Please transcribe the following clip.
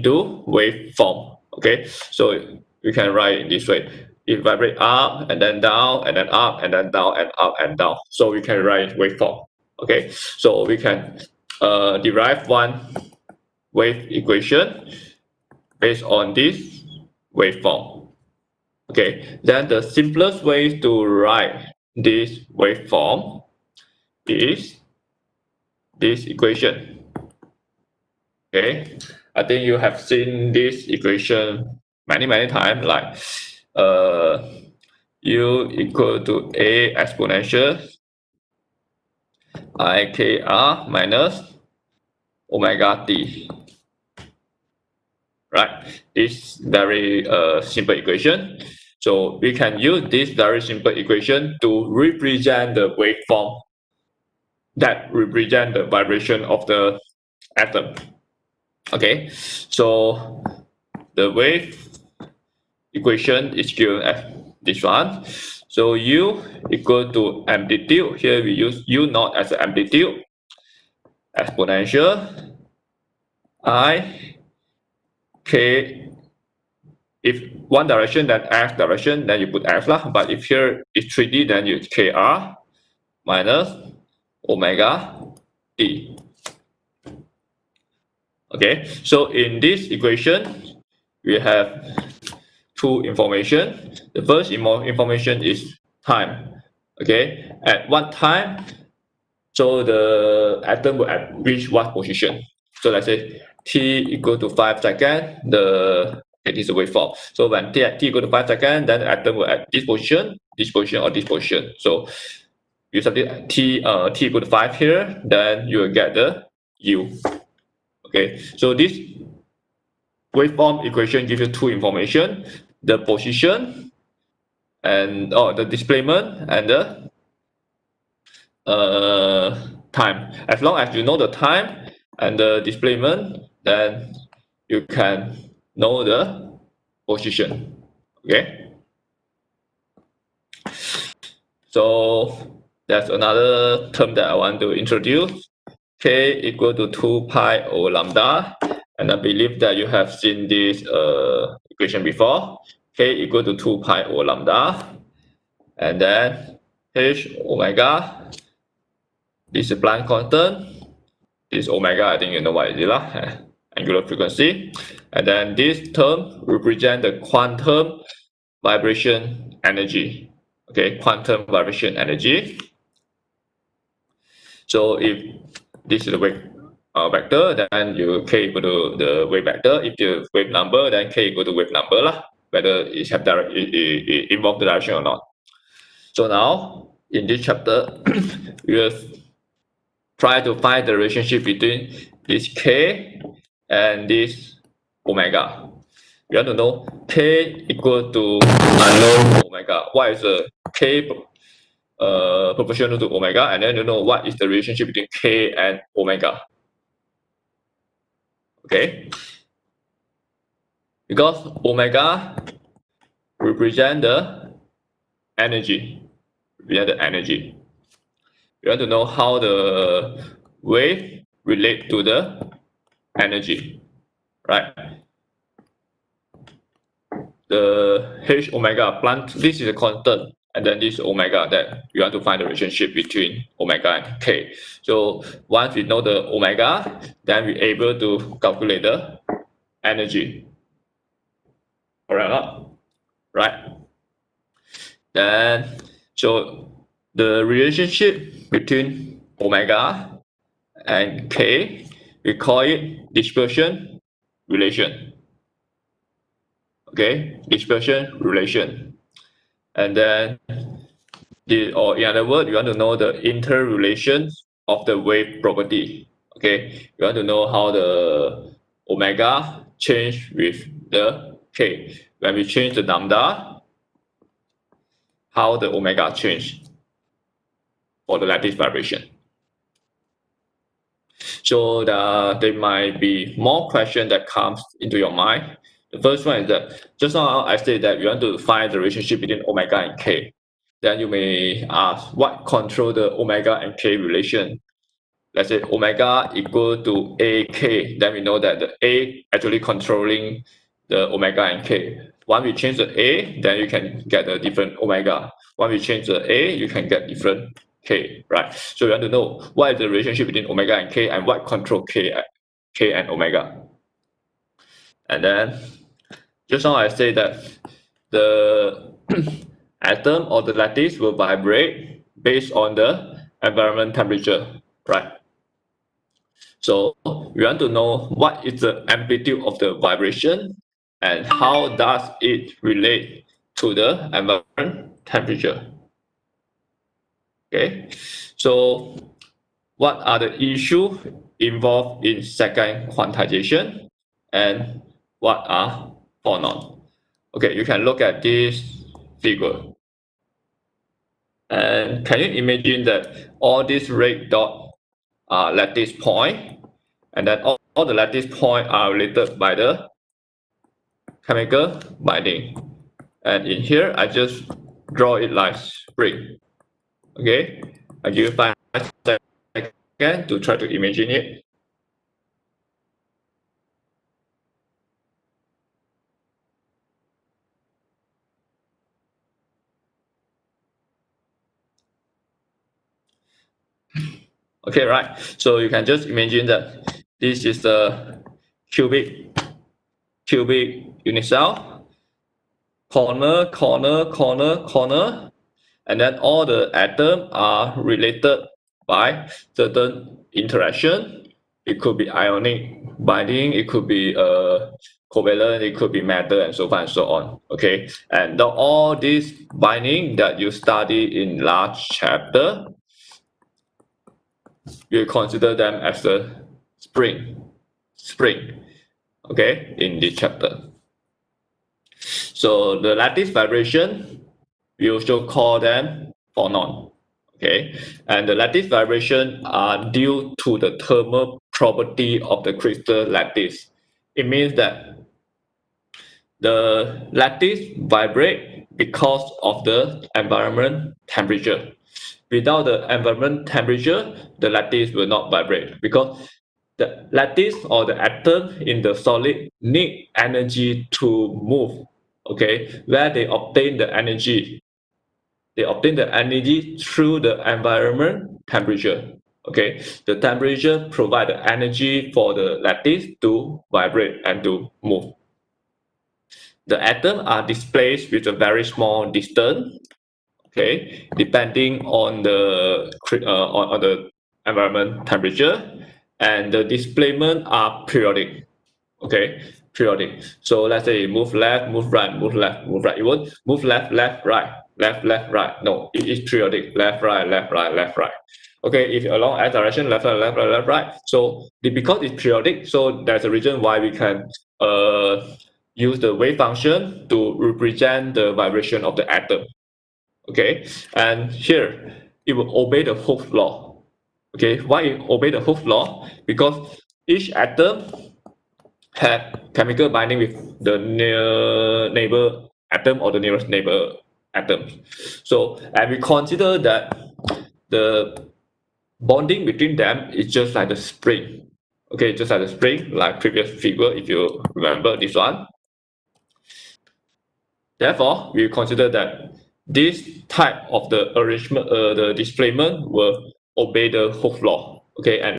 into waveform. Okay, so we can write in this way. It vibrates up and then down and then up and then down and up and down. So we can write waveform. Okay, so we can derive one wave equation based on this waveform. Okay, then the simplest way to write this waveform is this equation. Okay, I think you have seen this equation many times, like u equal to a exponential ikr minus omega t. Right, this very simple equation. So we can use this very simple equation to represent the waveform that represent the vibration of the atom. Okay, so the wave equation is given as this one. So u equal to amplitude. Here we use u naught as an amplitude. Exponential I k. If one direction, then x direction, then you put x lah. But if here is 3D, then you kr minus omega t. Okay, so in this equation, we have two information. The first information is time. Okay, at what time, so the atom will reach what position. So let's say t equal to 5 seconds, it is a waveform. So when t equal to 5 seconds, then the atom will at this position, or this position. So you substitute t equal to 5 here, then you will get the u. Okay, so this waveform equation gives you two information: the position and the displacement and the time. As long as you know the time and the displacement, then you can know the position. Okay, so that's another term that I want to introduce. K equal to 2 pi over lambda, and I believe that you have seen this equation before. K equal to 2 pi over lambda, and then h omega, this is Planck constant, this omega, I think you know what it is lah, angular frequency, and then this term represent the quantum vibration energy. Okay, quantum vibration energy. So if this is the wave vector, then you k equal to the wave vector. If the wave number, then k equal to wave number lah, whether it have it involve the direction or not. So now in this chapter, we will try to find the relationship between this k and this omega. We want to know k equal to unknown omega. What is the k proportional to omega, and then you know what is the relationship between k and omega. Okay, because omega represent the energy. We want to know how the wave relate to the energy, right? The h omega Planck, this is a constant, and then this omega, that you want to find the relationship between omega and k. So once we know the omega, then we're able to calculate the energy. Alright, right? Then so the relationship between omega and k, we call it dispersion relation. Okay, dispersion relation. And then or in other words, you want to know the interrelation of the wave property. Okay, you want to know how the omega change with the k. When we change the lambda, how the omega change for the lattice vibration. So there might be more questions that comes into your mind. The first one is that just now I said that you want to find the relationship between omega and k. Then you may ask, what control the omega and k relation? let's say omega equal to AK, then we know that the A actually controlling the omega and K. Once we change the A, then you can get a different omega. Once we change the A, you can get different K, right? So we want to know what is the relationship between omega and K and what control K and omega. And then just now I say that the atom or the lattice will vibrate based on the environment temperature, right? So we want to know what is the amplitude of the vibration and how does it relate to the environment temperature. Okay, so what are the issues involved in second quantization and what are phonon? Okay, you can look at this figure. And can you imagine that all these red dots are lattice point, and then all the lattice points are related by the chemical binding. And in here, I just draw it like spring. Okay, I give you 5 seconds to try to imagine it. Okay, right. So you can just imagine that this is the cubic unit cell, corner, and then all the atoms are related by certain interaction. It could be ionic binding, it could be covalent, it could be metal, and so on and so on. Okay, and all this binding that you study in last chapter, you consider them as a spring. Okay, in this chapter. So the lattice vibration, we also call them phonon. Okay, and the lattice vibration are due to the thermal property of the crystal lattice. It means that the lattice vibrate because of the environment temperature. Without the environment temperature, the lattice will not vibrate because the lattice or the atom in the solid need energy to move. Okay, where they obtain the energy? They obtain the energy through the environment temperature. Okay, the temperature provide the energy for the lattice to vibrate and to move. The atoms are displaced with a very small distance. Okay, depending on the on the environment temperature, and the displacement are periodic. Okay, periodic. So let's say move left, move right, move left, move right. It won't move left, left, right, left, left, right. No, it is periodic. Left, right, left, right, left, right. Okay, if along x direction, left, right, left, right, left, right. So because it's periodic, so there's a reason why we can use the wave function to represent the vibration of the atom. Okay, and here it will obey the Hooke's law. Okay, why it obey the Hooke's law? Because each atom have chemical binding with the neighbor atom or the nearest neighbor atom. So, and we consider that the bonding between them is just like the spring. Okay, just like the spring, like previous figure, if you remember this one. Therefore, we consider that this type of the arrangement, the displacement will obey the Hooke's law. Okay, and